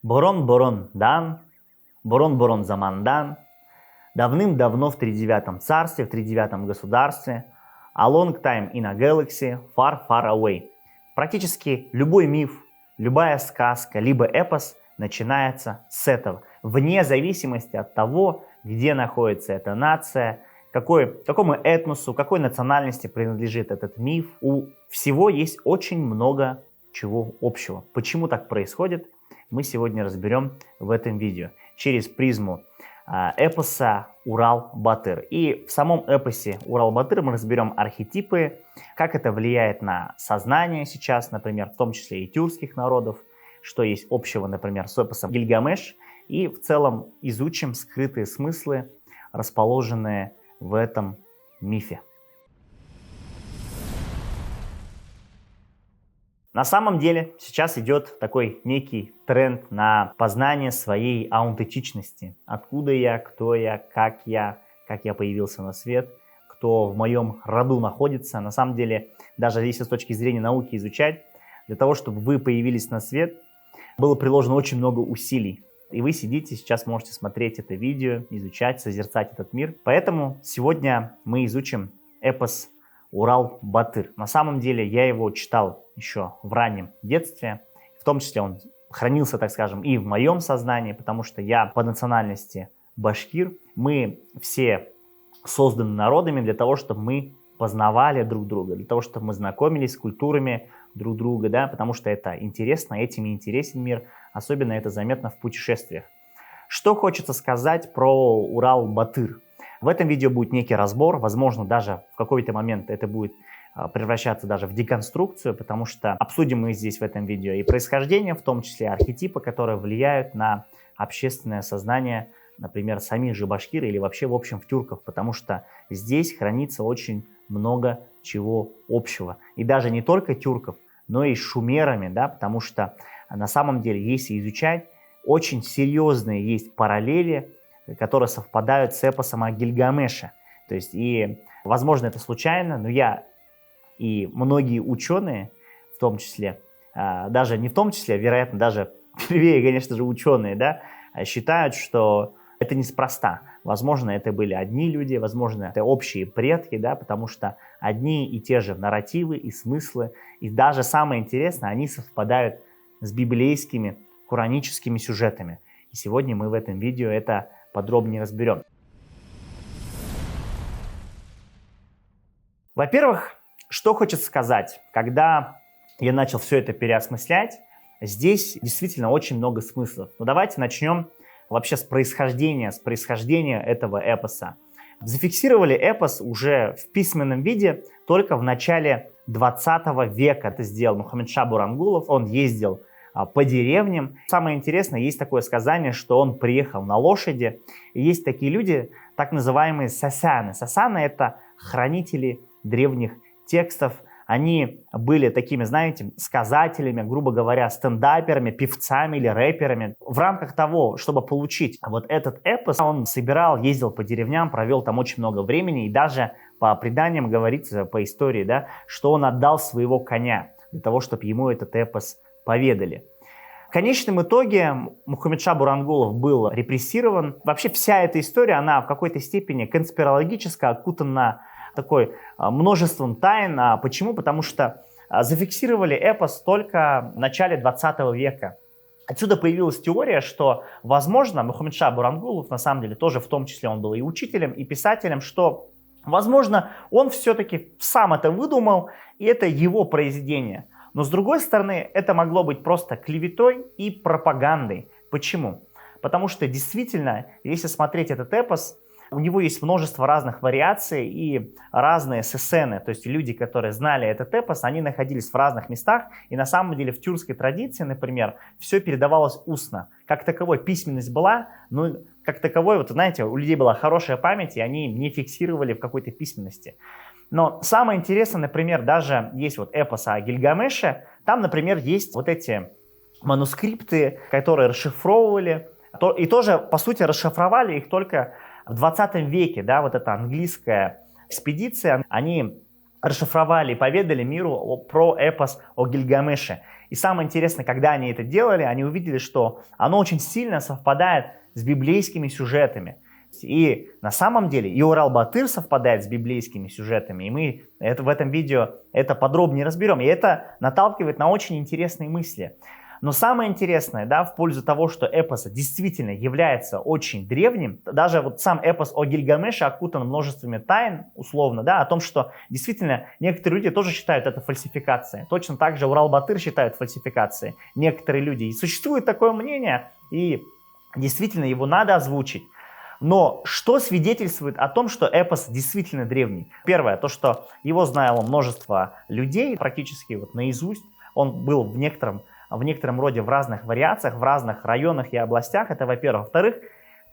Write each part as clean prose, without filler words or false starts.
Борон-борон дан, борон-борон замандан, давным-давно в тридевятом царстве, в тридевятом государстве, a long time in a galaxy, far, far away. Практически любой миф, любая сказка, либо эпос начинается с этого, вне зависимости от того, где находится эта нация, какому этносу, какой национальности принадлежит этот миф. У всего есть очень много чего общего. Почему так происходит, мы сегодня разберем в этом видео через призму эпоса Урал-Батыр. И в самом эпосе Урал-Батыр мы разберем архетипы, как это влияет на сознание сейчас, например, в том числе и тюркских народов, что есть общего, например, с эпосом Гильгамеш, и в целом изучим скрытые смыслы, расположенные в этом мифе. На самом деле сейчас идет такой некий тренд на познание своей аутентичности. Откуда я, кто я, как я появился на свет, кто в моем роду находится. На самом деле, даже если с точки зрения науки изучать, для того, чтобы вы появились на свет, было приложено очень много усилий. И вы сидите, сейчас можете смотреть это видео, изучать, созерцать этот мир. Поэтому сегодня мы изучим эпос Урал-Батыр. На самом деле я его читал еще в раннем детстве. В том числе он хранился, так скажем, и в моем сознании, потому что я по национальности башкир. Мы все созданы народами для того, чтобы мы познавали друг друга, для того, чтобы мы знакомились с культурами друг друга, да, потому что это интересно, этим и интересен мир, особенно это заметно в путешествиях. Что хочется сказать про Урал-Батыр? В этом видео будет некий разбор, возможно, даже в какой-то момент это будет превращаться даже в деконструкцию, потому что обсудим мы здесь в этом видео и происхождение, в том числе архетипы, которые влияют на общественное сознание, например, самих же башкир или вообще в общем в тюрков, потому что здесь хранится очень много чего общего. И даже не только тюрков, но и с шумерами, да, потому что на самом деле, если изучать, очень серьезные есть параллели, которые совпадают с эпосом о Гильгамеше. То есть, и, возможно, это случайно, но я и многие ученые, в том числе, даже не в том числе, вероятно, даже первее, конечно же, ученые, да, считают, что это неспроста. Возможно, это были одни люди, возможно, это общие предки, да, потому что одни и те же нарративы и смыслы, и даже самое интересное, они совпадают с библейскими, кораническими сюжетами. И сегодня мы в этом видео это подробнее разберем. Во-первых, что хочется сказать, когда я начал все это переосмыслять, здесь действительно очень много смыслов. Но давайте начнем вообще с происхождения этого эпоса. Зафиксировали эпос уже в письменном виде только в начале 20 века. Это сделал Мухаммедшах Бурангулов, он ездил по деревням. Самое интересное, есть такое сказание, что он приехал на лошади. И есть такие люди, так называемые сасаны. Сасаны — это хранители древних текстов. Они были такими, знаете, сказателями, грубо говоря, стендаперами, певцами или рэперами. В рамках того, чтобы получить вот этот эпос, он собирал, ездил по деревням, провел там очень много времени. И даже по преданиям говорится, по истории, да, что он отдал своего коня для того, чтобы ему этот эпос поведали. В конечном итоге Мухаммедшах Бурангулов был репрессирован. Вообще вся эта история, она в какой-то степени конспирологическая, окутана такой множеством тайн. Почему? Потому что зафиксировали эпос только в начале 20 века. Отсюда появилась теория, что, возможно, Мухаммедшах Бурангулов, на самом деле, тоже в том числе он был и учителем, и писателем, что, возможно, он все-таки сам это выдумал, и это его произведение. Но, с другой стороны, это могло быть просто клеветой и пропагандой. Почему? Потому что, действительно, если смотреть этот эпос, у него есть множество разных вариаций и разные сесены. То есть люди, которые знали этот эпос, они находились в разных местах. И на самом деле в тюркской традиции, например, все передавалось устно. Как таковой письменность была, но как таковой, вот знаете, у людей была хорошая память, и они не фиксировали в какой-то письменности. Но самое интересное, например, даже есть вот эпос о Гильгамеше, там, например, есть вот эти манускрипты, которые расшифровывали, и тоже, по сути, расшифровали их только в 20 веке, да, вот эта английская экспедиция, они расшифровали и поведали миру про эпос о Гильгамеше. И самое интересное, когда они это делали, они увидели, что оно очень сильно совпадает с библейскими сюжетами. И на самом деле и Урал-Батыр совпадает с библейскими сюжетами, и мы в этом видео это подробнее разберем. И это наталкивает на очень интересные мысли. Но самое интересное, да, в пользу того, что эпос действительно является очень древним, даже вот сам эпос о Гильгамеше окутан множествами тайн, условно, да, о том, что действительно некоторые люди тоже считают это фальсификацией. Точно так же Урал-Батыр считают фальсификацией некоторые люди. И существует такое мнение, и действительно его надо озвучить. Но что свидетельствует о том, что эпос действительно древний? Первое, то, что его знало множество людей, практически вот наизусть. Он был в некотором роде в разных вариациях, в разных районах и областях. Это, во-первых. Во-вторых,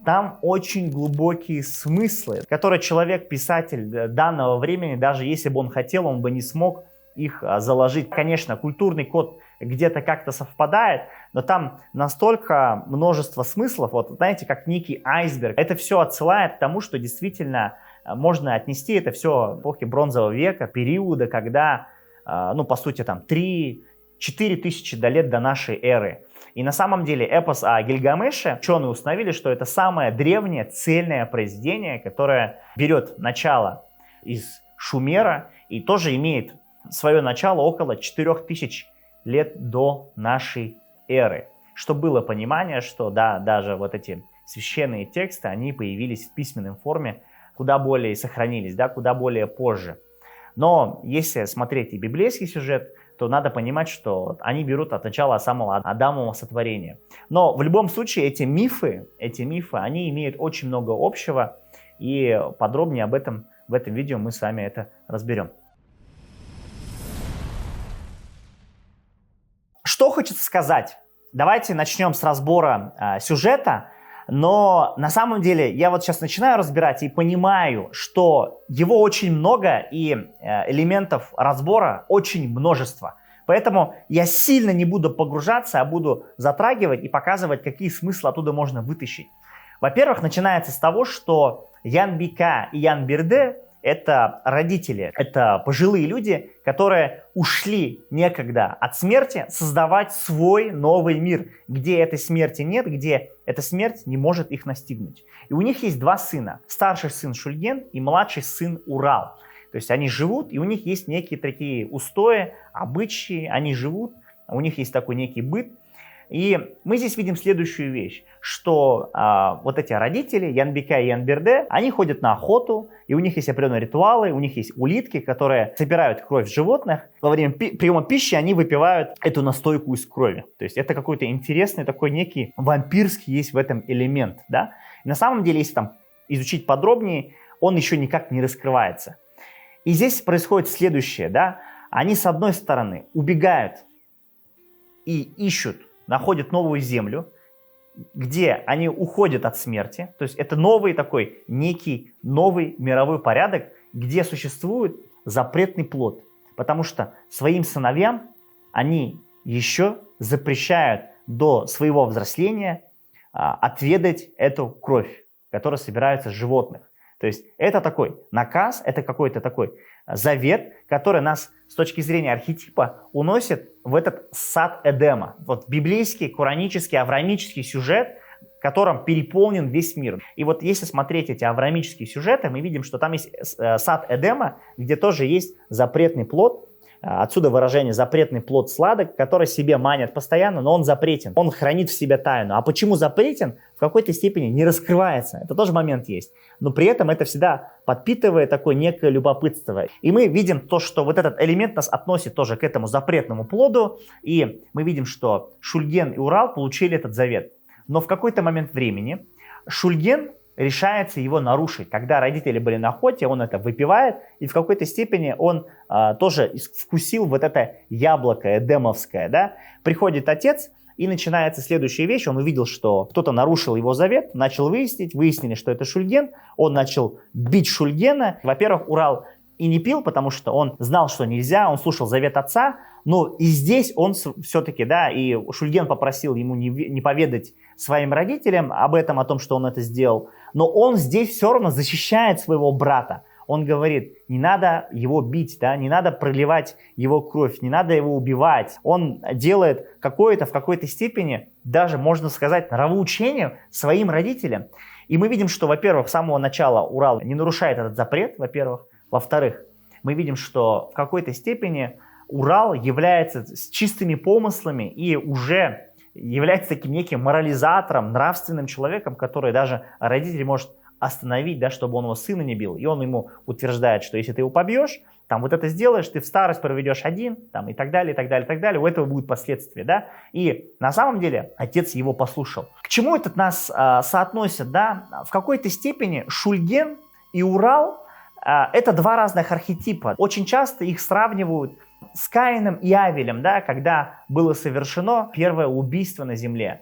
там очень глубокие смыслы, которые человек, писатель данного времени, даже если бы он хотел, он бы не смог их заложить. Конечно, культурный код где-то как-то совпадает, но там настолько множество смыслов, вот знаете, как некий айсберг. Это все отсылает к тому, что действительно можно отнести это все к эпохе Бронзового века, периода, когда, ну, по сути, там 3-4 тысячи лет до нашей эры. И на самом деле эпос о Гильгамеше, ученые установили, что это самое древнее цельное произведение, которое берет начало из Шумера и тоже имеет свое начало около 4000 лет до нашей эры. Чтобы было понимание, что да, даже вот эти священные тексты, они появились в письменной форме куда более, сохранились, да, куда более позже. Но если смотреть и библейский сюжет, то надо понимать, что они берут от начала самого Адамового сотворения. Но в любом случае эти мифы, они имеют очень много общего, и подробнее об этом в этом видео мы с вами это разберем. Что хочется сказать? Давайте начнем с разбора сюжета, но на самом деле я вот сейчас начинаю разбирать и понимаю, что его очень много и элементов разбора очень множество. Поэтому я сильно не буду погружаться, а буду затрагивать и показывать, какие смыслы оттуда можно вытащить. Во-первых, начинается с того, что Ян Бика и Ян Бирде — это родители, это пожилые люди, которые ушли некогда от смерти создавать свой новый мир, где этой смерти нет, где эта смерть не может их настигнуть. И у них есть два сына, старший сын Шульген и младший сын Урал. То есть они живут, и у них есть некие такие устои, обычаи, они живут, у них есть такой некий быт. И мы здесь видим следующую вещь, что вот эти родители, Ян Бика и Ян Бирде, они ходят на охоту, и у них есть определенные ритуалы, у них есть улитки, которые собирают кровь животных. Во время приема пищи они выпивают эту настойку из крови. То есть это какой-то интересный такой некий вампирский есть в этом элемент. Да? И на самом деле, если там изучить подробнее, он еще никак не раскрывается. И здесь происходит следующее. Да? Они с одной стороны убегают и ищут, находят новую землю, где они уходят от смерти. То есть это новый такой, некий новый мировой порядок, где существует запретный плод. Потому что своим сыновьям они еще запрещают до своего взросления отведать эту кровь, которая собирается с животных. То есть это такой наказ, это какой-то такой завет, который нас с точки зрения архетипа уносит в этот сад Эдема. Вот библейский, коранический, авраамический сюжет, которым переполнен весь мир. И вот если смотреть эти авраамические сюжеты, мы видим, что там есть сад Эдема, где тоже есть запретный плод. Отсюда выражение «запретный плод сладок», который себе манят постоянно, но он запретен. Он хранит в себе тайну. А почему запретен? В какой-то степени не раскрывается. Это тоже момент есть. Но при этом это всегда подпитывает такое некое любопытство. И мы видим то, что вот этот элемент нас относит тоже к этому запретному плоду. И мы видим, что Шульген и Урал получили этот завет. Но в какой-то момент времени Шульген решается его нарушить. Когда родители были на охоте, он это выпивает, и в какой-то степени он тоже вкусил вот это яблоко эдемовское. Да? Приходит отец, и начинается следующая вещь. Он увидел, что кто-то нарушил его завет, начал выяснили, что это Шульген. Он начал бить Шульгена. Во-первых, Урал и не пил, потому что он знал, что нельзя, он слушал завет отца. Но и здесь он все-таки, да, и Шульген попросил ему не поведать своим родителям об этом, о том, что он это сделал. Но он здесь все равно защищает своего брата. он говорит, не надо его бить, да, не надо проливать его кровь, не надо его убивать. Он делает в какой-то степени, даже можно сказать, нравоучение своим родителям. И мы видим, что, во-первых, с самого начала Урал не нарушает этот запрет, во-первых. Во-вторых, мы видим, что в какой-то степени Урал является с чистыми помыслами и уже является таким неким морализатором, нравственным человеком, который даже родитель может остановить, да, чтобы он его сына не бил. И он ему утверждает, что если ты его побьешь, там вот это сделаешь, ты в старость проведешь один, там, и так далее, и так далее, и так далее. У этого будут последствия, да. И на самом деле отец его послушал. К чему это нас соотносит, да? В какой-то степени Шульген и Урал это два разных архетипа. Очень часто их сравнивают с Каином и Авелем, да, когда было совершено первое убийство на земле.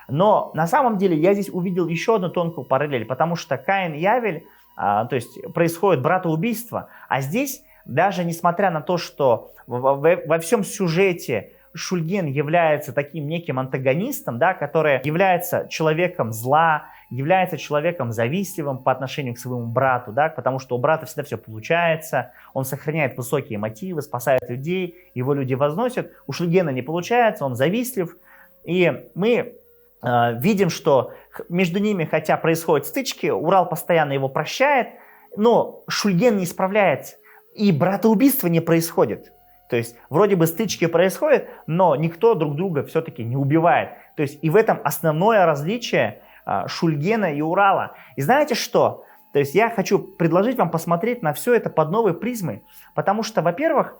Но на самом деле я здесь увидел еще одну тонкую параллель, потому что Каин и Авель, то есть происходит братоубийство, а здесь, даже несмотря на то, что во всем сюжете Шульген является таким неким антагонистом, да, который является человеком зла, является человеком завистливым по отношению к своему брату, да, потому что у брата всегда все получается, он сохраняет высокие мотивы, спасает людей, его люди возносят. У Шульгена не получается, он завистлив. И мы видим, что между ними, хотя происходят стычки, Урал постоянно его прощает, но Шульген не справляется, и братоубийство не происходит. То есть вроде бы стычки происходят, но никто друг друга все-таки не убивает. То есть и в этом основное различие Шульгена и Урала. И знаете что? То есть я хочу предложить вам посмотреть на все это под новой призмой, потому что, во-первых,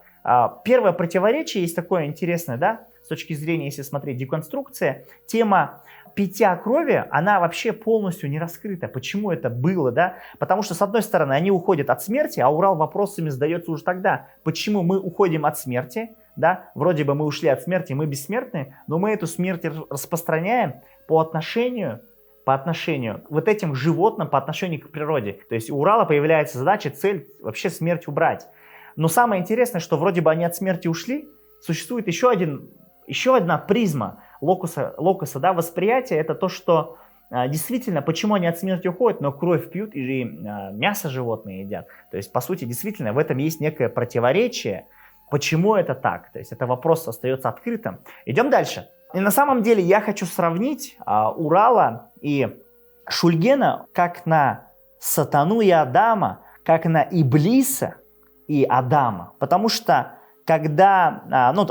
первое противоречие есть такое интересное, да, с точки зрения, если смотреть деконструкция, тема питья крови, она вообще полностью не раскрыта. Почему это было, да? Потому что, с одной стороны, они уходят от смерти, а Урал вопросами задается уже тогда. Почему мы уходим от смерти, да? Вроде бы мы ушли от смерти, мы бессмертны, но мы эту смерть распространяем по отношению к вот этим животным, по отношению к природе. То есть у Урала появляется задача, цель вообще смерть убрать. Но самое интересное, что вроде бы они от смерти ушли, существует еще одна призма локуса, да, восприятия. Это то, что действительно, почему они от смерти уходят, но кровь пьют и мясо животные едят. То есть, по сути, действительно, в этом есть некое противоречие. Почему это так? То есть, это вопрос остается открытым. Идем дальше. И на самом деле я хочу сравнить Урала и Шульгена как на сатану и Адама, как на Иблиса и Адама. Потому что когда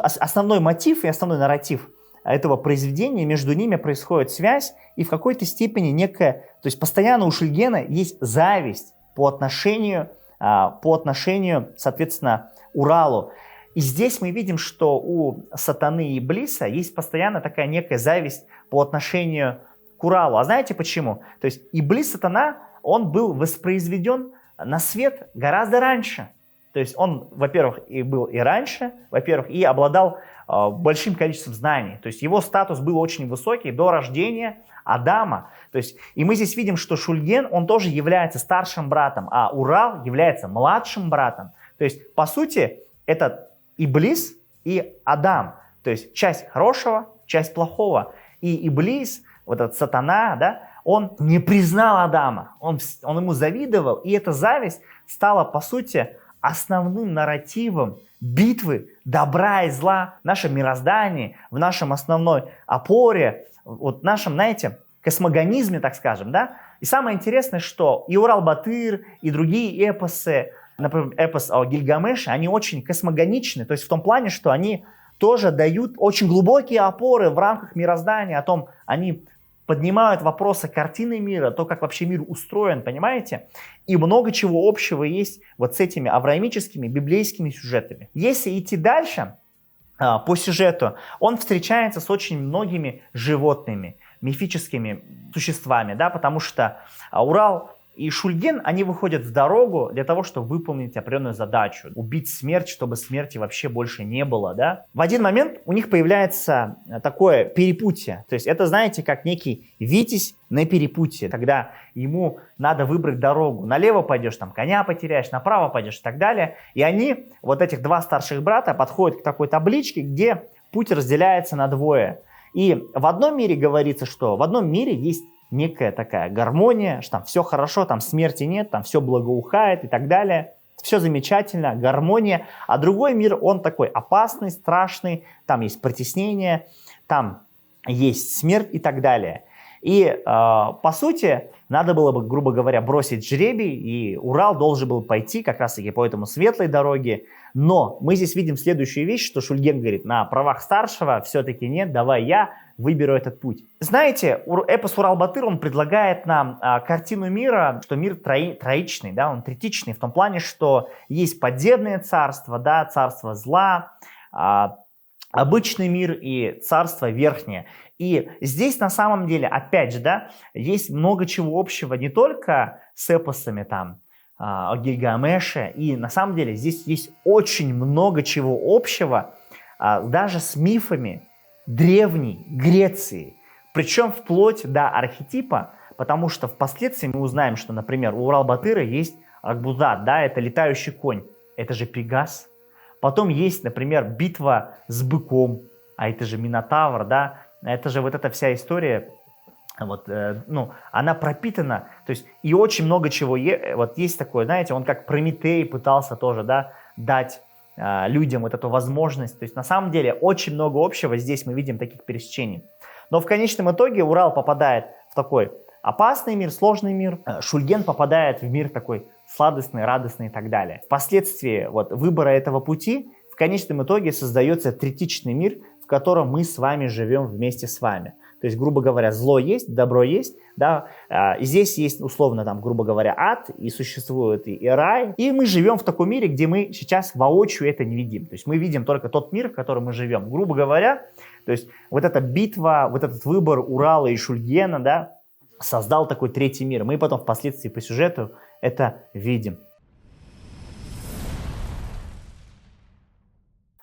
основной мотив и основной нарратив этого произведения, между ними происходит связь и в какой-то степени некая, то есть постоянно у Шульгена есть зависть по отношению, соответственно, Уралу. И здесь мы видим, что у сатаны и Иблиса есть постоянно такая некая зависть по отношению к Уралу. А знаете почему? То есть Иблис, сатана, он был воспроизведен на свет гораздо раньше. То есть он, во-первых, и был и раньше, во-первых, и обладал большим количеством знаний. То есть его статус был очень высокий до рождения Адама. То есть, и мы здесь видим, что Шульген, он тоже является старшим братом, а Урал является младшим братом. То есть, по сути, это Иблис и Адам. То есть часть хорошего, часть плохого. И Иблис, вот этот сатана, да, он не признал Адама, он ему завидовал, и эта зависть стала, по сути, основным нарративом битвы добра и зла в нашем мироздании, в нашем основной опоре, вот в нашем, знаете, космогонизме, так скажем, да. И самое интересное, что и Урал-Батыр, и другие эпосы, например, эпос о Гильгамеше, они очень космогоничны, то есть в том плане, что они тоже дают очень глубокие опоры в рамках мироздания, о том, они поднимают вопросы картины мира, то, как вообще мир устроен, понимаете? И много чего общего есть вот с этими авраамическими, библейскими сюжетами. Если идти дальше по сюжету, он встречается с очень многими животными, мифическими существами, да, потому что Урал и Шульген, они выходят в дорогу для того, чтобы выполнить определенную задачу, убить смерть, чтобы смерти вообще больше не было, да. В один момент у них появляется такое перепутье, то есть это, знаете, как некий Витязь на перепутье, когда ему надо выбрать дорогу, налево пойдешь, там коня потеряешь, направо пойдешь и так далее, и они, вот этих два старших брата, подходят к такой табличке, где путь разделяется на двое. И в одном мире говорится, что в одном мире есть некая такая гармония, что там все хорошо, там смерти нет, там все благоухает и так далее. Все замечательно, гармония. А другой мир, он такой опасный, страшный, там есть притеснение, там есть смерть и так далее. И, по сути, надо было бы, грубо говоря, бросить жребий, и Урал должен был пойти как раз-таки по этому светлой дороге. Но мы здесь видим следующую вещь, что Шульген говорит, на правах старшего все-таки нет, давай я выберу этот путь. Знаете, эпос Урал-Батыр, он предлагает нам картину мира, что мир троичный, да, он третичный в том плане, что есть подземное царство, да, царство зла, обычный мир и царство верхнее. И здесь на самом деле, опять же, да, есть много чего общего не только с эпосами там о Гильгамеше, и на самом деле здесь есть очень много чего общего даже с мифами Древней Греции, причем вплоть до архетипа, потому что впоследствии мы узнаем, что, например, у Урал-Батыра есть Акбузат, да, это летающий конь, это же Пегас. Потом есть, например, битва с быком, а это же Минотавр, да, это же вот эта вся история, вот, ну, она пропитана, то есть и очень много чего, вот есть такое, знаете, он как Прометей пытался тоже, да, дать людям вот эту возможность, то есть на самом деле очень много общего здесь мы видим таких пересечений. Но в конечном итоге Урал попадает в такой опасный мир, сложный мир, Шульген попадает в мир такой сладостный, радостный и так далее. Впоследствии вот выбора этого пути в конечном итоге создается третичный мир, в котором мы с вами живем вместе с вами. То есть, грубо говоря, зло есть, добро есть, да, и здесь есть, условно, там, грубо говоря, ад, и существует и рай, и мы живем в таком мире, где мы сейчас воочию это не видим. То есть мы видим только тот мир, в котором мы живем. Грубо говоря, то есть вот эта битва, вот этот выбор Урала и Шульгена, да, создал такой третий мир. Мы потом впоследствии по сюжету это видим.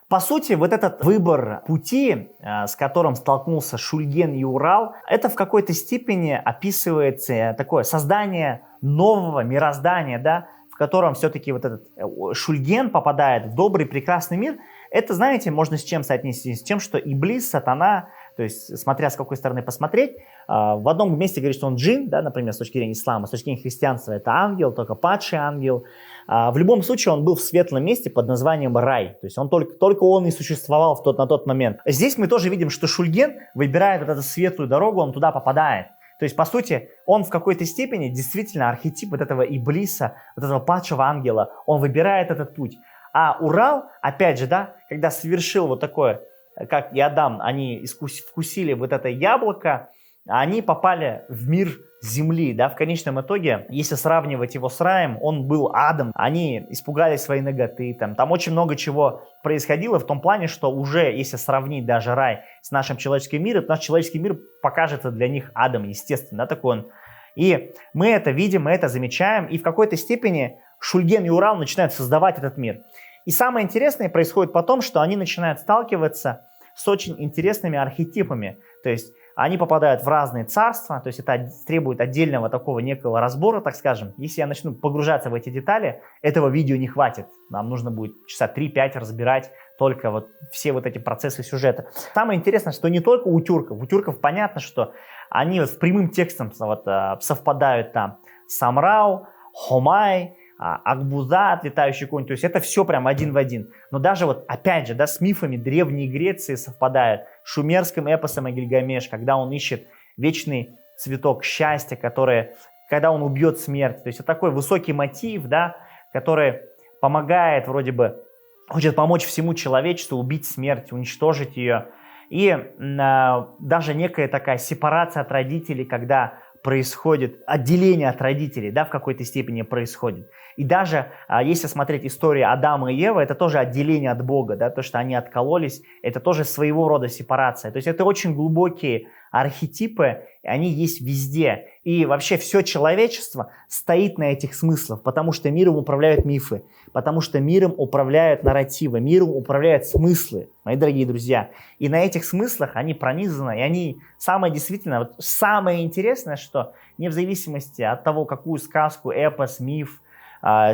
По сути, вот этот выбор пути, с которым столкнулся Шульген и Урал, это в какой-то степени описывается такое создание нового мироздания, да, в котором все-таки вот этот Шульген попадает в добрый, прекрасный мир. Это, знаете, можно с чем соотнести? С тем, что Иблис, сатана, то есть, смотря с какой стороны посмотреть, в одном месте говорит, что он джин, да, например, с точки зрения ислама, с точки зрения христианства это ангел, только падший ангел. В любом случае он был в светлом месте под названием рай, то есть он только он и существовал на тот момент. Здесь мы тоже видим, что Шульген выбирает вот эту светлую дорогу, он туда попадает. То есть, по сути, он в какой-то степени действительно архетип вот этого Иблиса, вот этого падшего ангела, он выбирает этот путь. А Урал, опять же, да, когда совершил вот такое, как и Адам, они вкусили вот это яблоко, они попали в мир земли, да, в конечном итоге, если сравнивать его с раем, он был адом, они испугались своей наготы, там очень много чего происходило в том плане, что уже, если сравнить даже рай с нашим человеческим миром, то наш человеческий мир покажется для них адом, естественно, да, такой он. И мы это видим, мы это замечаем, и в какой-то степени Шульген и Урал начинают создавать этот мир. И самое интересное происходит потом, что они начинают сталкиваться с очень интересными архетипами, то есть они попадают в разные царства, то есть это требует отдельного такого некого разбора, так скажем. Если я начну погружаться в эти детали, этого видео не хватит. Нам нужно будет часа 3-5 разбирать только вот все вот эти процессы сюжета. Самое интересное, что не только у тюрков понятно, что они вот с прямым текстом вот, совпадают там Самрау, Хомай, Акбузат, летающий конь, то есть это все прям один в один. Но даже вот, опять же, да, с мифами Древней Греции совпадает, шумерским эпосом о Гильгамеш, когда он ищет вечный цветок счастья, который, когда он убьет смерть. То есть это такой высокий мотив, да, который помогает вроде бы, хочет помочь всему человечеству убить смерть, уничтожить ее. И даже некая такая сепарация от родителей, когда происходит отделение от родителей, да, в какой-то степени происходит. И даже если смотреть историю Адама и Евы, это тоже отделение от Бога, да, то, что они откололись, это тоже своего рода сепарация. То есть это очень глубокие архетипы, они есть везде. И вообще все человечество стоит на этих смыслах, потому что миром управляют мифы, потому что миром управляют нарративы, миром управляют смыслы, мои дорогие друзья. И на этих смыслах они пронизаны, и они самое действительно, вот самое интересное, что не в зависимости от того, какую сказку, эпос, миф,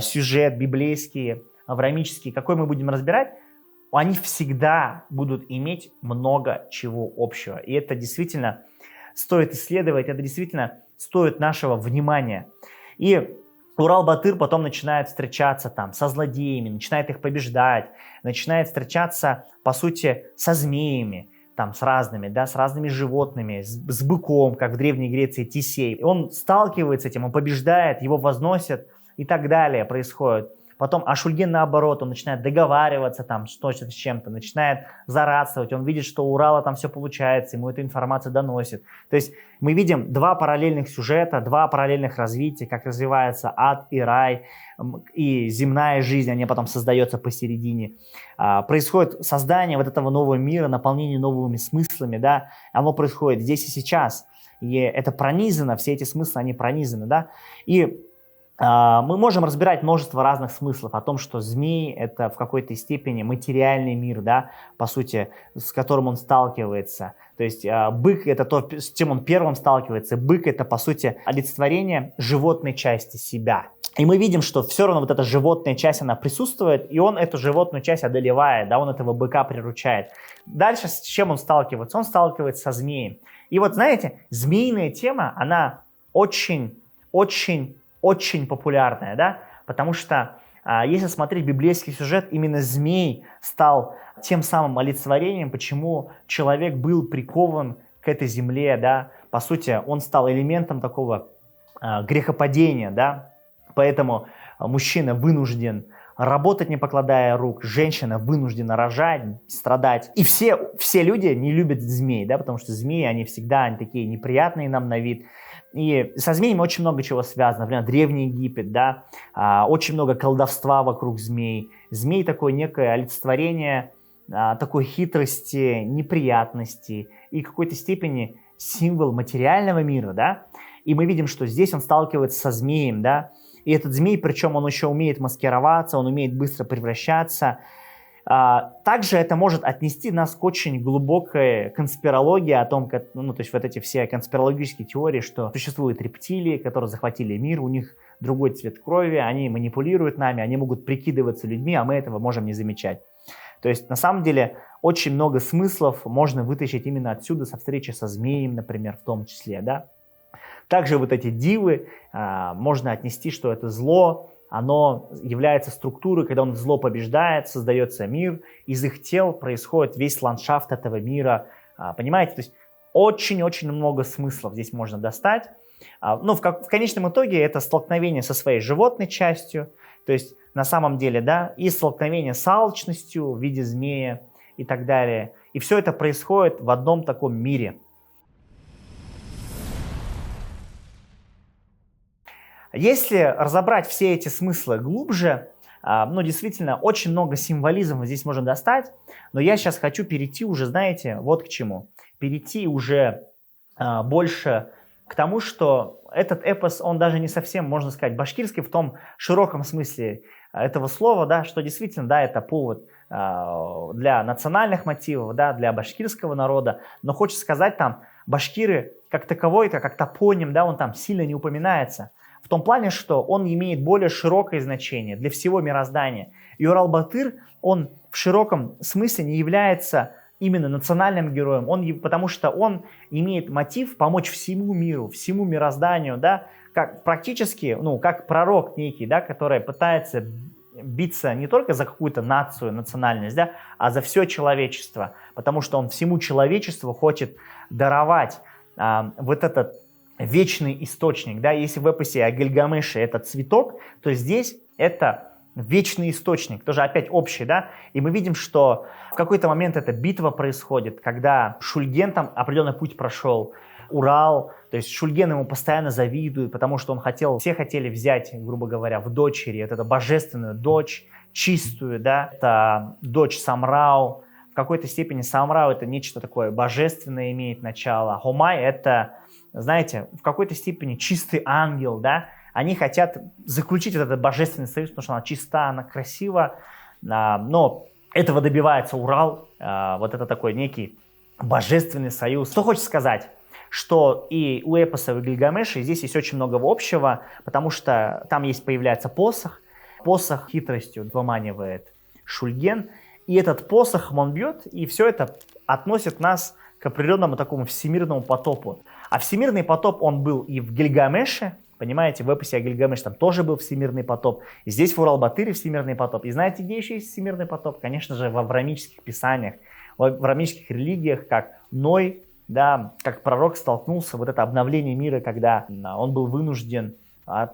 сюжет библейский, авраамический, какой мы будем разбирать, они всегда будут иметь много чего общего. И это действительно стоит исследовать, это действительно стоит нашего внимания. И Урал-Батыр потом начинает встречаться там со злодеями, начинает их побеждать, начинает встречаться, по сути, со змеями, там, с разными, да, с разными животными, с быком, как в Древней Греции Тесей. И он сталкивается с этим, он побеждает, его возносят и так далее происходит. Потом Ашульген, наоборот, он начинает договариваться там с чем-то, начинает зарадствовать, он видит, что у Урала там все получается, ему эту информацию доносит. То есть мы видим два параллельных сюжета, два параллельных развития, как развивается ад и рай, и земная жизнь, они потом создается посередине. Происходит создание вот этого нового мира, наполнение новыми смыслами, да, оно происходит здесь и сейчас. И это пронизано, все эти смыслы, они пронизаны, да, и мы можем разбирать множество разных смыслов о том, что змей — это в какой-то степени материальный мир, да, по сути, с которым он сталкивается. То есть бык — это то, с чем он первым сталкивается. Бык — это, по сути, олицетворение животной части себя. И мы видим, что все равно вот эта животная часть, она присутствует, и он эту животную часть одолевает, да, он этого быка приручает. Дальше с чем он сталкивается? Он сталкивается со змеем. И вот, знаете, змеиная тема, она очень популярная, да, потому что если смотреть библейский сюжет, именно змей стал тем самым олицетворением, почему человек был прикован к этой земле, да, по сути, он стал элементом такого грехопадения, да, поэтому мужчина вынужден работать, не покладая рук, женщина вынуждена рожать, страдать. И все люди не любят змей, да, потому что змеи, они такие неприятные нам на вид. И со змеями очень много чего связано. Например, Древний Египет, да, очень много колдовства вокруг змей. Змей такое некое олицетворение такой хитрости, неприятности и в какой-то степени символ материального мира, да. И мы видим, что здесь он сталкивается со змеем, да. И этот змей, причем он еще умеет маскироваться, он умеет быстро превращаться. Также это может отнести нас к очень глубокой конспирологии о том, как, то есть вот эти все конспирологические теории, что существуют рептилии, которые захватили мир, у них другой цвет крови, они манипулируют нами, они могут прикидываться людьми, а мы этого можем не замечать. То есть на самом деле очень много смыслов можно вытащить именно отсюда, со встречи со змеем, например, в том числе, да. Также вот эти дивы можно отнести, что это зло, оно является структурой, когда он зло побеждает, создается мир, из их тел происходит весь ландшафт этого мира, понимаете? То есть очень-очень много смыслов здесь можно достать. Но в конечном итоге это столкновение со своей животной частью, то есть на самом деле, да, и столкновение с алчностью в виде змея и так далее. И все это происходит в одном таком мире. Если разобрать все эти смыслы глубже, действительно, очень много символизма здесь можно достать, но я сейчас хочу перейти уже, знаете, вот к чему. Перейти уже больше к тому, что этот эпос, он даже не совсем, можно сказать, башкирский в том широком смысле этого слова, да, что действительно, да, это повод для национальных мотивов, да, для башкирского народа, но хочется сказать, там, башкиры как таковой, как топоним, да, он там сильно не упоминается. В том плане, что он имеет более широкое значение для всего мироздания. И Урал-Батыр, он в широком смысле не является именно национальным героем, потому что он имеет мотив помочь всему миру, всему мирозданию, да, как практически, как пророк некий, да, который пытается биться не только за какую-то нацию, национальность, да, а за все человечество, потому что он всему человечеству хочет даровать вот этот вечный источник, да, если в эпосе о Гильгамеше это цветок, то здесь это вечный источник, тоже опять общий, да, и мы видим, что в какой-то момент эта битва происходит, когда Шульген там определенный путь прошел, Урал, то есть Шульген ему постоянно завидует, потому что все хотели взять, грубо говоря, в дочери, вот эту божественную дочь, чистую, да, это дочь Самрау, в какой-то степени Самрау это нечто такое божественное имеет начало, Хомай это, знаете, в какой-то степени чистый ангел, да, они хотят заключить вот этот божественный союз, потому что она чиста, она красива, но этого добивается Урал, вот это такой некий божественный союз. Что хочется сказать? Что и у эпоса в Гильгамеше здесь есть очень много общего, потому что там появляется посох хитростью выманивает Шульген, и этот посох он бьет, и все это относит нас к определенному такому всемирному потопу. А всемирный потоп, он был и в Гильгамеше, понимаете, в эпосе о Гильгамеше там тоже был всемирный потоп. И здесь в Урал-Батыре всемирный потоп. И знаете, где еще есть всемирный потоп? Конечно же, в авраамических писаниях, в авраамических религиях, как Ной, да, как пророк столкнулся, вот это обновление мира, когда он был вынужден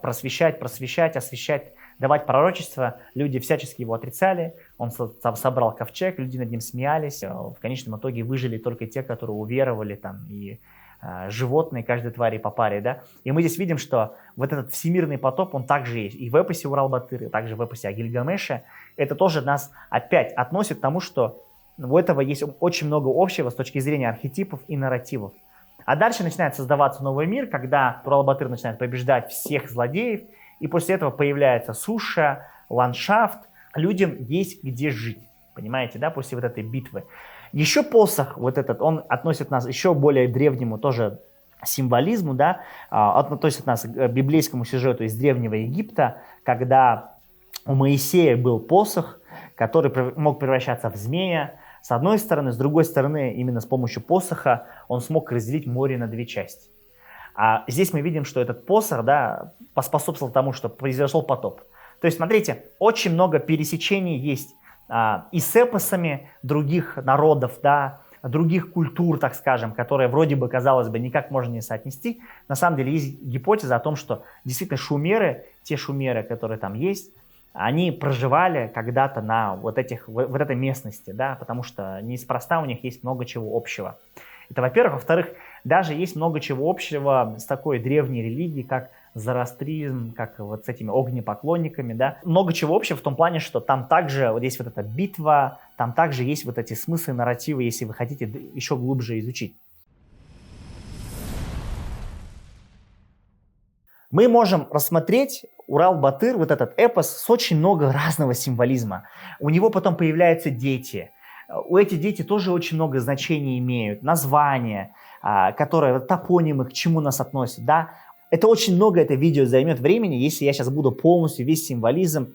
просвещать, освещать, давать пророчество. Люди всячески его отрицали. Он собрал ковчег, люди над ним смеялись. В конечном итоге выжили только те, которые уверовали, там, и животные, каждой твари по паре, да. И мы здесь видим, что вот этот всемирный потоп, он также есть. И в эпосе Урал-Батыр, также в эпосе о Гильгамеше. Это тоже нас опять относит к тому, что у этого есть очень много общего с точки зрения архетипов и нарративов. А дальше начинает создаваться новый мир, когда Урал-Батыр начинает побеждать всех злодеев, и после этого появляется суша, ландшафт, людям есть где жить, понимаете, да, после вот этой битвы. Еще посох, вот этот, он относит нас еще более древнему тоже символизму, да, относит нас к библейскому сюжету из Древнего Египта, когда у Моисея был посох, который мог превращаться в змея, с одной стороны, с другой стороны, именно с помощью посоха он смог разделить море на две части. А здесь мы видим, что этот посох, да, поспособствовал тому, что произошел потоп. То есть, смотрите, очень много пересечений есть и с эпосами других народов, да, других культур, так скажем, которые вроде бы, казалось бы, никак можно не соотнести. На самом деле есть гипотеза о том, что действительно шумеры, те шумеры, которые там есть, они проживали когда-то на вот этой местности, да, потому что неспроста у них есть много чего общего. Это, во-первых. Во-вторых, даже есть много чего общего с такой древней религией, как зороастризм, как вот с этими огнепоклонниками, да. Много чего общего в том плане, что там также вот есть вот эта битва, там также есть вот эти смыслы, нарративы, если вы хотите еще глубже изучить. Мы можем рассмотреть Урал-Батыр, вот этот эпос, с очень много разного символизма. У него потом появляются дети. У этих дети тоже очень много значений имеют. Названия, которые, топонимы, к чему нас относят, да. Это очень много, это видео займет времени, если я сейчас буду полностью весь символизм,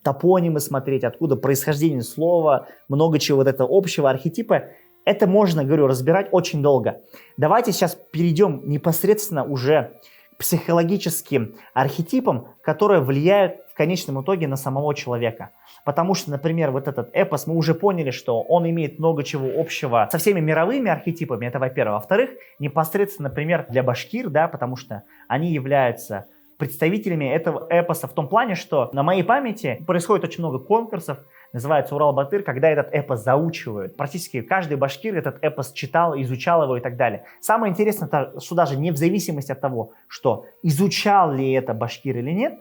топонимы смотреть, откуда происхождение слова, много чего вот этого общего архетипа. Это можно, говорю, разбирать очень долго. Давайте сейчас перейдем непосредственно уже к психологическим архетипам, которые влияют в конечном итоге на самого человека. Потому что, например, вот этот эпос, мы уже поняли, что он имеет много чего общего со всеми мировыми архетипами, это во-первых. Во-вторых, непосредственно, например, для башкир, да, потому что они являются представителями этого эпоса в том плане, что на моей памяти происходит очень много конкурсов, называется Урал-Батыр, когда этот эпос заучивают. Практически каждый башкир этот эпос читал, изучал его и так далее. Самое интересное, что даже не в зависимости от того, что изучал ли это башкир или нет,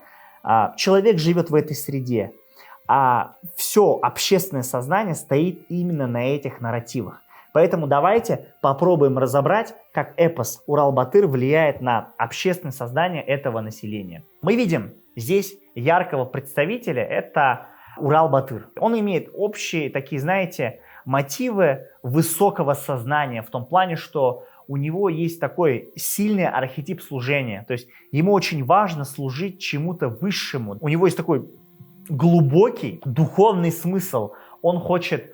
человек живет в этой среде, а все общественное сознание стоит именно на этих нарративах. Поэтому давайте попробуем разобрать, как эпос Урал-Батыр влияет на общественное сознание этого населения. Мы видим здесь яркого представителя, это Урал-Батыр. Он имеет общие такие, знаете, мотивы высокого сознания в том плане, что у него есть такой сильный архетип служения. То есть ему очень важно служить чему-то высшему. У него есть такой глубокий духовный смысл. Он хочет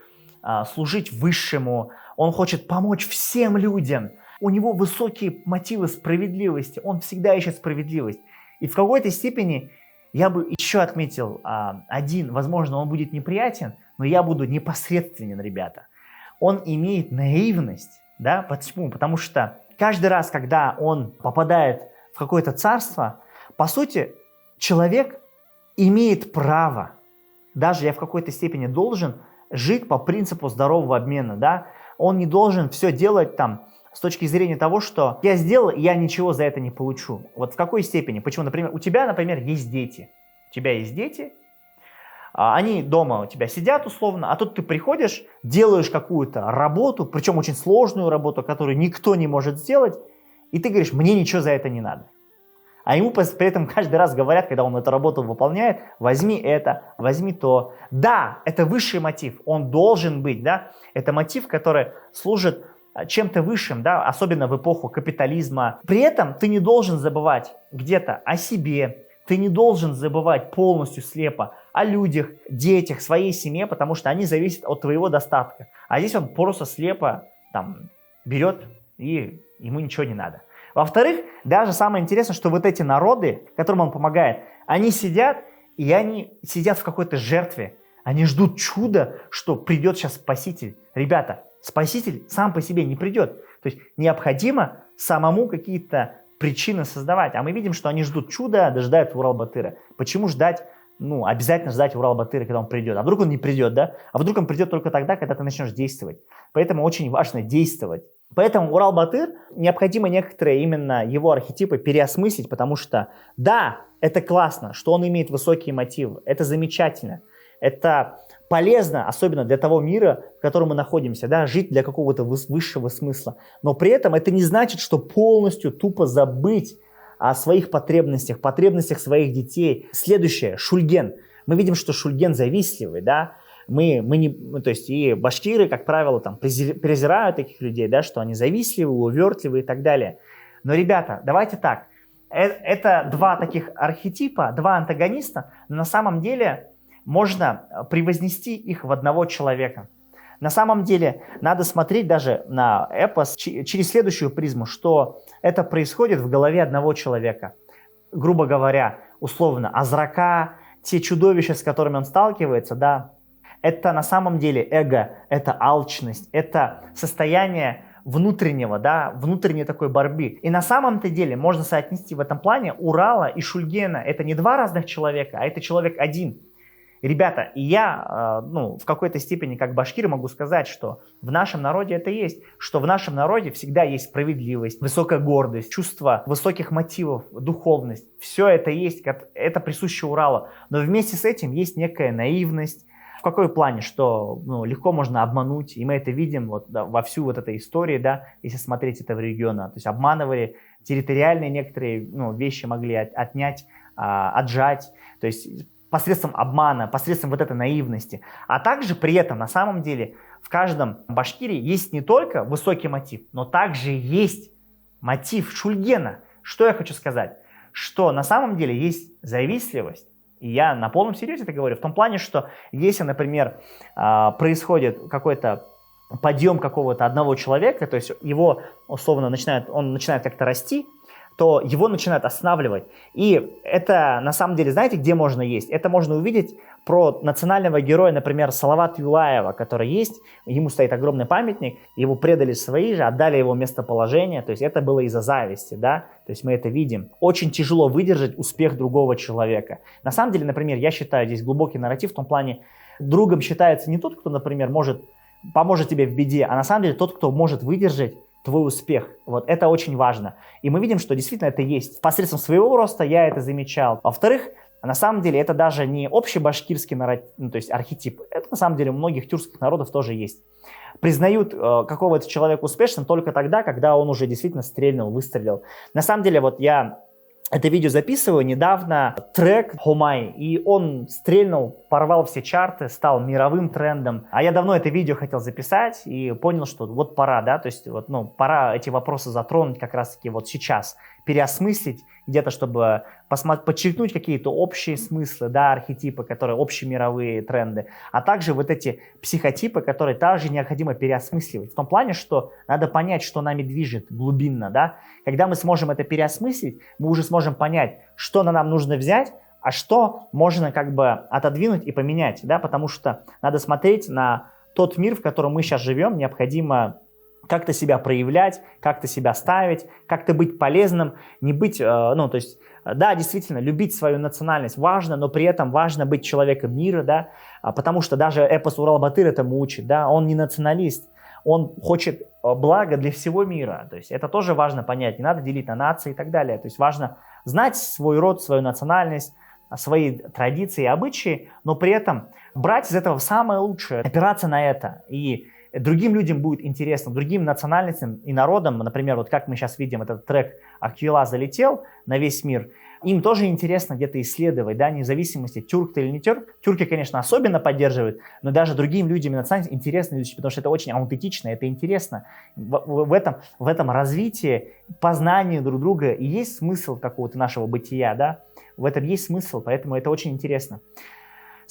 служить высшему, он хочет помочь всем людям. У него высокие мотивы справедливости, он всегда ищет справедливость. И в какой-то степени я бы еще отметил один, возможно, он будет неприятен, но я буду непосредственен, ребята. Он имеет наивность, да, почему? Потому что каждый раз, когда он попадает в какое-то царство, по сути, человек имеет право, даже я в какой-то степени должен жить по принципу здорового обмена, да, он не должен все делать там с точки зрения того, что я сделал, и я ничего за это не получу. Вот в какой степени? Почему, например, у тебя, например, есть дети. У тебя есть дети, они дома у тебя сидят условно, а тут ты приходишь, делаешь какую-то работу, причем очень сложную работу, которую никто не может сделать, и ты говоришь, мне ничего за это не надо. А ему при этом каждый раз говорят, когда он эту работу выполняет, возьми это, возьми то. Да, это высший мотив, он должен быть, да, это мотив, который служит чем-то высшим, да, особенно в эпоху капитализма. При этом ты не должен забывать где-то о себе, ты не должен забывать полностью слепо о людях, детях, своей семье, потому что они зависят от твоего достатка. А здесь он просто слепо там берет, и ему ничего не надо. Во-вторых, даже самое интересное, что вот эти народы, которым он помогает, они сидят, и они сидят в какой-то жертве. Они ждут чуда, что придет сейчас Спаситель. Ребята, Спаситель сам по себе не придет. То есть необходимо самому какие-то причины создавать. А мы видим, что они ждут чуда, дожидают Урал-Батыра. Почему ждать? Обязательно ждать Урал-Батыра, когда он придет. А вдруг он не придет, да? А вдруг он придет только тогда, когда ты начнешь действовать. Поэтому очень важно действовать. Поэтому Урал-Батыр, необходимо некоторые именно его архетипы переосмыслить, потому что, да, это классно, что он имеет высокие мотивы, это замечательно, это полезно, особенно для того мира, в котором мы находимся, да, жить для какого-то высшего смысла. Но при этом это не значит, что полностью тупо забыть о своих потребностях своих детей. Следующее, Шульген. Мы видим, что Шульген завистливый, да, то есть и башкиры, как правило, там презирают таких людей, да, что они завистливые, увертливые и так далее. Но, ребята, давайте так, это два таких архетипа, два антагониста, но на самом деле можно превознести их в одного человека. На самом деле надо смотреть даже на эпос через следующую призму, что это происходит в голове одного человека. Грубо говоря, условно, Азрака, те чудовища, с которыми он сталкивается, да, это на самом деле эго, это алчность, это состояние внутреннего, да, внутренней такой борьбы. И на самом-то деле можно соотнести в этом плане Урала и Шульгена. Это не два разных человека, а это человек один. Ребята, и я, в какой-то степени как башкир могу сказать, что в нашем народе это есть, что в нашем народе всегда есть справедливость, высокая гордость, чувство высоких мотивов, духовность. Все это есть, это присуще Уралу. Но вместе с этим есть некая наивность. В какой плане? Что легко можно обмануть, и мы это видим во всю вот этой истории, да, если смотреть это в регионе. То есть обманывали, территориальные некоторые вещи могли отнять, отжать, то есть посредством обмана, посредством вот этой наивности. А также при этом на самом деле в каждом башкире есть не только высокий мотив, но также есть мотив Шульгена. Что я хочу сказать? Что на самом деле есть завистливость. И я на полном серьезе это говорю, в том плане, что если, например, происходит какой-то подъем какого-то одного человека, то есть его условно он начинает как-то расти, то его начинают останавливать. И это на самом деле, знаете, где можно есть? Это можно увидеть про национального героя, например, Салавата Юлаева, который есть, ему стоит огромный памятник, его предали свои же, отдали его местоположение, то есть это было из-за зависти, да, то есть мы это видим. Очень тяжело выдержать успех другого человека. На самом деле, например, я считаю здесь глубокий нарратив в том плане, другом считается не тот, кто, например, поможет тебе в беде, а на самом деле тот, кто может выдержать твой успех. Вот это очень важно. И мы видим, что действительно это есть. Посредством своего роста я это замечал. Во-вторых, на самом деле это даже не общий башкирский то есть архетип. Это на самом деле у многих тюркских народов тоже есть. Признают какого-то человека успешным только тогда, когда он уже действительно выстрелил. На самом деле вот я это видео записываю недавно, трек Хомай, и он стрельнул, порвал все чарты, стал мировым трендом. А я давно это видео хотел записать и понял, что вот пора, да, то есть пора эти вопросы затронуть как раз-таки вот сейчас, переосмыслить где-то, чтобы подчеркнуть какие-то общие смыслы, да, архетипы, которые общемировые тренды, а также вот эти психотипы, которые также необходимо переосмысливать. В том плане, что надо понять, что нами движет глубинно, да. Когда мы сможем это переосмыслить, мы уже сможем понять, что нам нужно взять, а что можно как бы отодвинуть и поменять, да, потому что надо смотреть на тот мир, в котором мы сейчас живем, необходимо как-то себя проявлять, как-то себя ставить, как-то быть полезным, не быть, то есть, да, действительно, любить свою национальность важно, но при этом важно быть человеком мира, да, потому что даже эпос Урал-Батыр этому учит, да, он не националист, он хочет блага для всего мира, то есть это тоже важно понять, не надо делить на нации и так далее, то есть важно знать свой род, свою национальность, свои традиции и обычаи, но при этом брать из этого самое лучшее, опираться на это, и другим людям будет интересно, другим национальностям и народам, например, вот как мы сейчас видим, этот трек «Аквила» залетел на весь мир, им тоже интересно где-то исследовать, да, независимости, тюрк ты или не тюрк. Тюрки, конечно, особенно поддерживают, но даже другим людям и национальностям интересно изучить, потому что это очень аутентично, это интересно. В этом развитии, познании друг друга и есть смысл какого-то нашего бытия, да, в этом есть смысл, поэтому это очень интересно.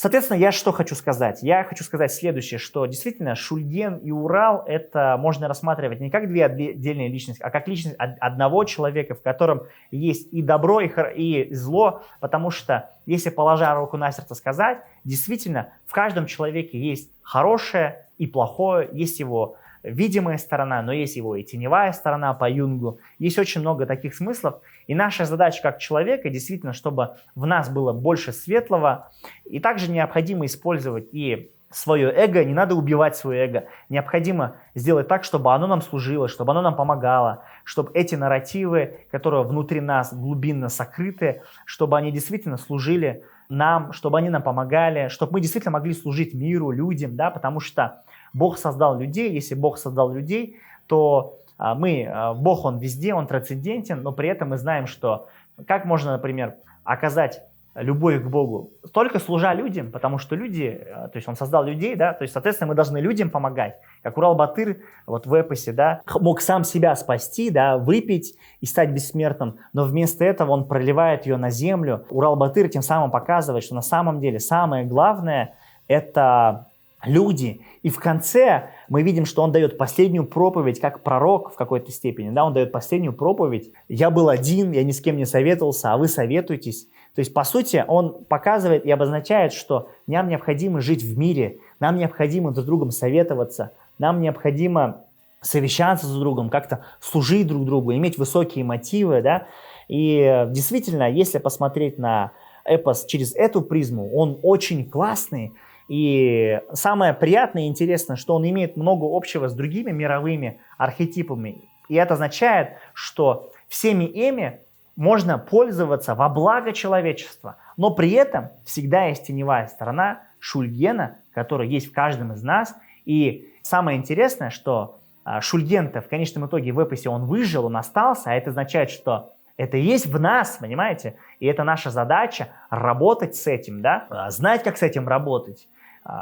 Соответственно, я что хочу сказать? Я хочу сказать следующее, что действительно Шульген и Урал это можно рассматривать не как две отдельные личности, а как личность одного человека, в котором есть и добро, и зло, потому что, если положа руку на сердце сказать, действительно в каждом человеке есть хорошее и плохое, есть его видимая сторона, но есть его и теневая сторона по Юнгу. Есть очень много таких смыслов. И наша задача как человека, действительно, чтобы в нас было больше светлого. И также необходимо использовать и свое эго, не надо убивать свое эго. Необходимо сделать так, чтобы оно нам служило, чтобы оно нам помогало, чтобы эти нарративы, которые внутри нас глубинно сокрыты, чтобы они действительно служили нам, чтобы они нам помогали, чтобы мы действительно могли служить миру, людям, да, потому что Бог создал людей. Если Бог создал людей, то Бог, Он везде, Он трансцендентен, но при этом мы знаем, что как можно, например, оказать любовь к Богу, только служа людям, потому что люди, то есть Он создал людей, да, то есть, соответственно, мы должны людям помогать. Как Урал-Батыр вот в эпосе, да, мог сам себя спасти, да, выпить и стать бессмертным, но вместо этого он проливает ее на землю. Урал-Батыр тем самым показывает, что на самом деле самое главное – это люди. И в конце мы видим, что он дает последнюю проповедь, как пророк в какой-то степени. Да? Он дает последнюю проповедь. «Я был один, я ни с кем не советовался, а вы советуйтесь». То есть, по сути, он показывает и обозначает, что нам необходимо жить в мире, нам необходимо друг с другом советоваться, нам необходимо совещаться с друг другом, как-то служить друг другу, иметь высокие мотивы. Да? И действительно, если посмотреть на эпос через эту призму, он очень классный. И самое приятное и интересное, что он имеет много общего с другими мировыми архетипами. И это означает, что всеми ими можно пользоваться во благо человечества. Но при этом всегда есть теневая сторона Шульгена, которая есть в каждом из нас. И самое интересное, что Шульген-то в конечном итоге в эпосе он выжил, он остался, а это означает, что это есть в нас, понимаете? И это наша задача работать с этим, да? Знать, как с этим работать.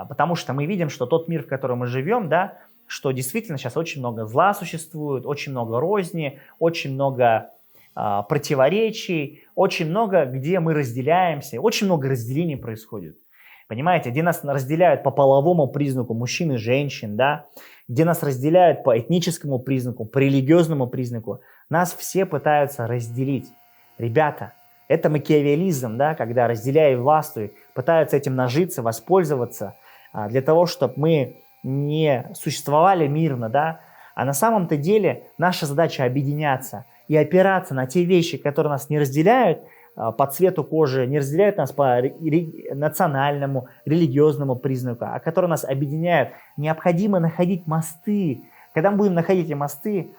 Потому что мы видим, что тот мир, в котором мы живем, да, что действительно сейчас очень много зла существует, очень много розни, очень много противоречий, очень много, где мы разделяемся, очень много разделений происходит. Понимаете, где нас разделяют по половому признаку мужчин и женщин, да, где нас разделяют по этническому признаку, по религиозному признаку, нас все пытаются разделить. Ребята, это макиавеллизм, да, когда, разделяя и властвуя, пытаются этим нажиться, воспользоваться для того, чтобы мы не существовали мирно, да, а на самом-то деле наша задача объединяться и опираться на те вещи, которые нас не разделяют по цвету кожи, не разделяют нас по национальному, религиозному признаку, а которые нас объединяют. Необходимо находить мосты. Когда мы будем находить эти мосты,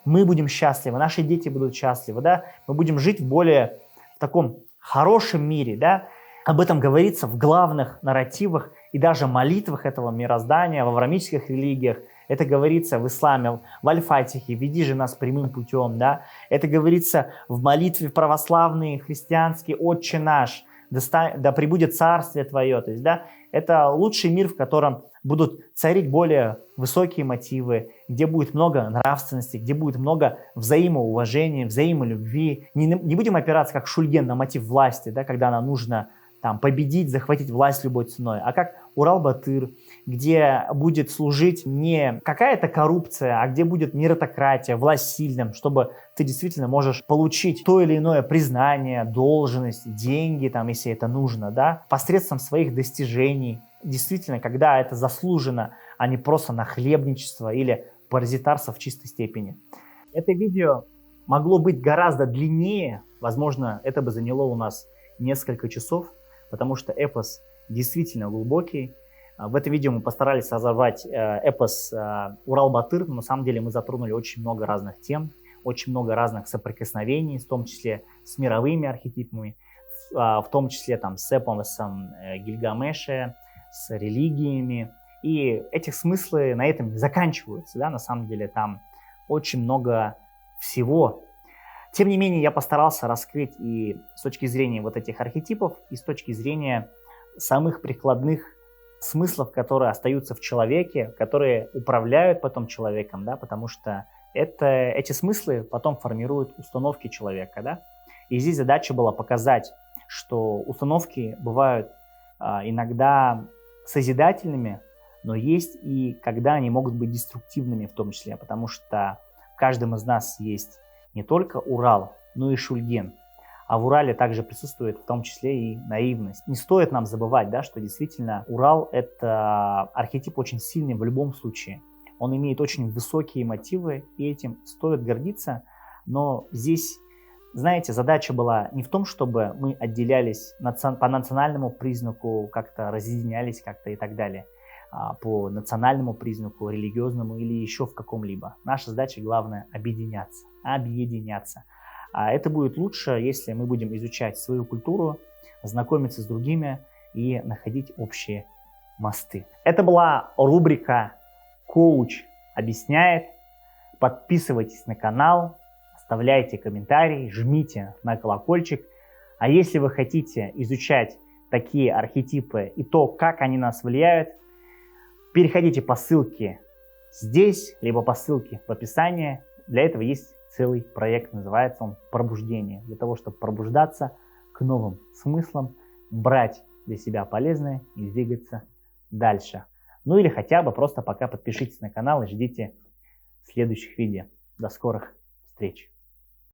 мы будем счастливы, наши дети будут счастливы, да? Мы будем жить в таком хорошем мире, да? Об этом говорится в главных нарративах и даже молитвах этого мироздания, в авраамических религиях. Это говорится в исламе, в Аль-Фатихе, «Веди же нас прямым путем», да? Это говорится в молитве православной, христианской, «Отче наш», да пребудет царствие Твое. То есть, да, это лучший мир, в котором будут царить более высокие мотивы, где будет много нравственности, где будет много взаимоуважения, взаимолюбви. Не будем опираться, как Шульген, на мотив власти, да, когда нам нужно победить, захватить власть любой ценой, а как Урал-Батыр, где будет служить не какая-то коррупция, а где будет меритократия, власть сильным, чтобы ты действительно можешь получить то или иное признание, должность, деньги, если это нужно, да, посредством своих достижений. Действительно, когда это заслужено, а не просто нахлебничество или паразитарство в чистой степени. Это видео могло быть гораздо длиннее, возможно, это бы заняло у нас несколько часов, потому что эпос действительно глубокий. В этом видео мы постарались разобрать эпос Урал-Батыр, но на самом деле мы затронули очень много разных тем, очень много разных соприкосновений, в том числе с мировыми архетипами, в том числе с эпосом Гильгамеша, с религиями. И эти смыслы на этом не заканчиваются, да? На самом деле там очень много всего. Тем не менее, я постарался раскрыть и с точки зрения вот этих архетипов, и с точки зрения самых прикладных смыслов, которые остаются в человеке, которые управляют потом человеком, да, потому что эти смыслы потом формируют установки человека, да. И здесь задача была показать, что установки бывают иногда созидательными, но есть и когда они могут быть деструктивными в том числе, потому что в каждом из нас есть не только Урал, но и Шульгин. А в Урале также присутствует в том числе и наивность. Не стоит нам забывать, да, что действительно Урал — это архетип очень сильный в любом случае. Он имеет очень высокие мотивы, и этим стоит гордиться. Но здесь, знаете, задача была не в том, чтобы мы отделялись по национальному признаку, как-то разъединялись как-то и так далее, по национальному признаку, религиозному или еще в каком-либо. Наша задача главное — объединяться. Объединяться. А это будет лучше, если мы будем изучать свою культуру, знакомиться с другими и находить общие мосты. Это была рубрика «Коуч объясняет». Подписывайтесь на канал, оставляйте комментарии, жмите на колокольчик. А если вы хотите изучать такие архетипы и то, как они нас влияют, переходите по ссылке здесь, либо по ссылке в описании. Для этого есть целый проект, называется он «Пробуждение». Для того, чтобы пробуждаться к новым смыслам, брать для себя полезное и двигаться дальше. Ну или хотя бы просто пока подпишитесь на канал и ждите следующих видео. До скорых встреч!